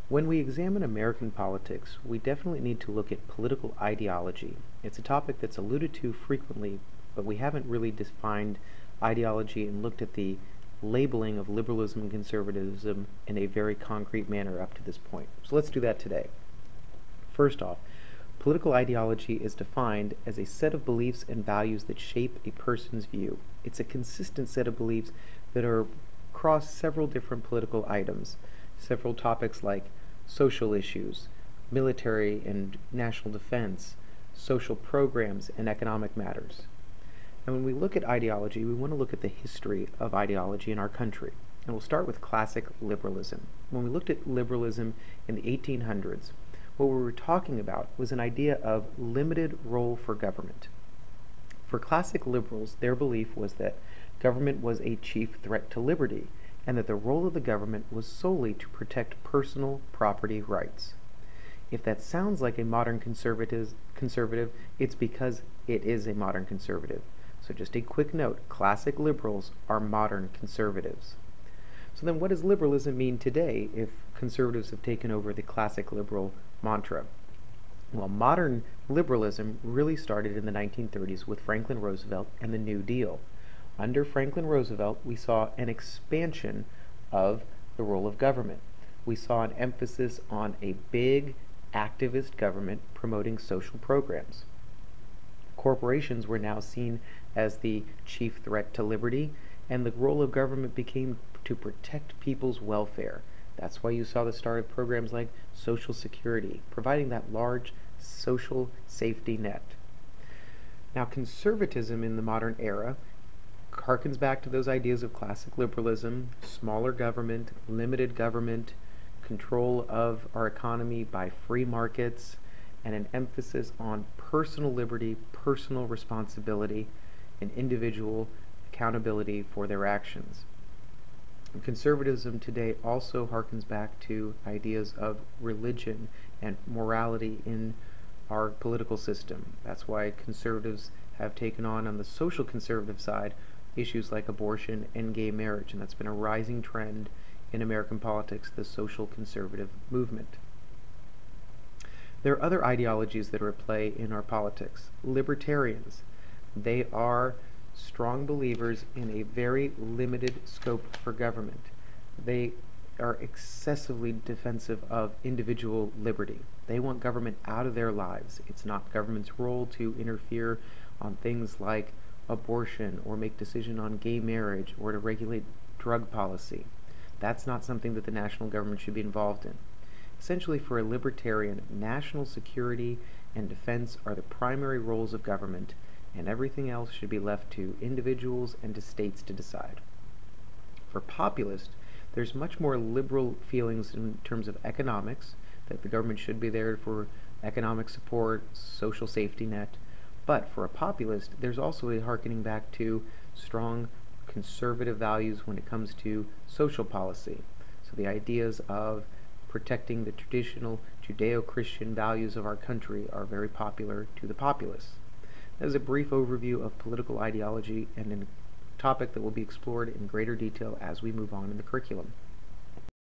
When we examine American politics, we definitely need to look at political ideology. It's a topic that's alluded to frequently, but we haven't really defined ideology and looked at the labeling of liberalism and conservatism in a very concrete manner up to this point. So let's do that today. First off, political ideology is defined as a set of beliefs and values that shape a person's view. It's a consistent set of beliefs that are across several different political items, several topics like social issues, military and national defense, social programs, and economic matters. And when we look at ideology, we want to look at the history of ideology in our country. And we'll start with classic liberalism. When we looked at liberalism in the 1800s, what we were talking about was an idea of limited role for government. For classic liberals, their belief was that government was a chief threat to liberty, and that the role of the government was solely to protect personal property rights. If that sounds like a modern conservative, it's because it is a modern conservative. So just a quick note, classic liberals are modern conservatives. So then what does liberalism mean today if conservatives have taken over the classic liberal mantra? Well, modern liberalism really started in the 1930s with Franklin Roosevelt and the New Deal. Under Franklin Roosevelt, we saw an expansion of the role of government. We saw an emphasis on a big, activist government promoting social programs. Corporations were now seen as the chief threat to liberty, and the role of government became to protect people's welfare. That's why you saw the start of programs like Social Security, providing that large social safety net. Now, conservatism in the modern era harkens back to those ideas of classic liberalism: smaller government, limited government, control of our economy by free markets, and an emphasis on personal liberty, personal responsibility, and individual accountability for their actions. And conservatism today also harkens back to ideas of religion and morality in our political system. That's why conservatives have taken on the social conservative side, issues like abortion and gay marriage, and that's been a rising trend in American politics, the social conservative movement. There are other ideologies that are at play in our politics. Libertarians, they are strong believers in a very limited scope for government. They are excessively defensive of individual liberty. They want government out of their lives. It's not government's role to interfere on things like abortion or make decision on gay marriage or to regulate drug policy. That's not something that the national government should be involved in. Essentially, for a libertarian, national security and defense are the primary roles of government, and everything else should be left to individuals and to states to decide. For populists, there's much more liberal feelings in terms of economics, that the government should be there for economic support, social safety net. But for a populist, there's also a harkening back to strong conservative values when it comes to social policy. So the ideas of protecting the traditional Judeo-Christian values of our country are very popular to the populists. That is a brief overview of political ideology and a topic that will be explored in greater detail as we move on in the curriculum.